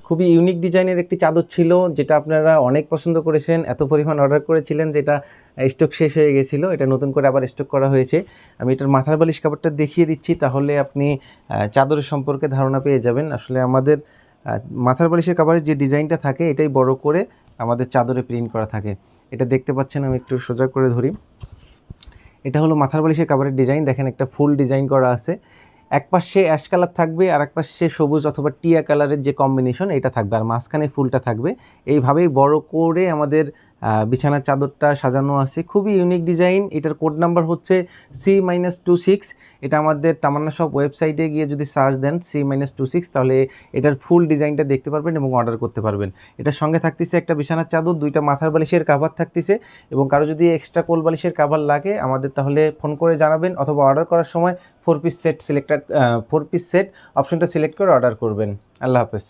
খুবই ইউনিক ডিজাইনের একটি চাদর ছিল, যেটা আপনারা অনেক পছন্দ করেছেন, এত পরিমাণ অর্ডার করেছিলেন যেটা স্টক শেষ হয়ে গেছিলো। এটা নতুন করে আবার স্টক করা হয়েছে। আমি এটার মাথার বালিশ কাপড়টা দেখিয়ে দিচ্ছি, তাহলে আপনি চাদরের সম্পর্কে ধারণা পেয়ে যাবেন। আসলে আমাদের মাথার বালিশের কাভারের যে ডিজাইনটা থাকে এটাই বড় করে আমাদের চাদরে প্রিন্ট করা থাকে। এটা দেখতে পাচ্ছেন, আমি একটু সোজা করে ধরি। এটা হলো মাথার বালিশের কাভারের ডিজাইন। দেখেন একটা ফুল ডিজাইন করা আছে, এক পাশে অ্যাশ কালার থাকবে আর এক পাশে সবুজ অথবা টিয়া কালারের যে কম্বিনেশন এটা থাকবে, আর মাঝখানে ফুলটা থাকবে। এইভাবেই বড় করে আমাদের বিছানার চাদরটা সাজানো আছে। খুবই ইউনিক ডিজাইন। এটার কোড নাম্বার হচ্ছে C-26। এটা আমাদের তামান্না শপ ওয়েবসাইটে গিয়ে যদি সার্চ দেন C-26, তাহলে এটার ফুল ডিজাইনটা দেখতে পারবেন এবং অর্ডার করতে পারবেন। এটার সঙ্গে থাকতেছে একটা বিছানার চাদর, 2টা মাথার বালিশের কাভার থাকতেছে, এবং কারো যদি এক্সট্রা কোল বালিশের কাভার লাগে আমাদের তাহলে ফোন করে জানাবেন, অথবা অর্ডার করার সময় 4 পিস সেট অপশনটা সিলেক্ট করে অর্ডার করবেন। আল্লাহ হাফেজ।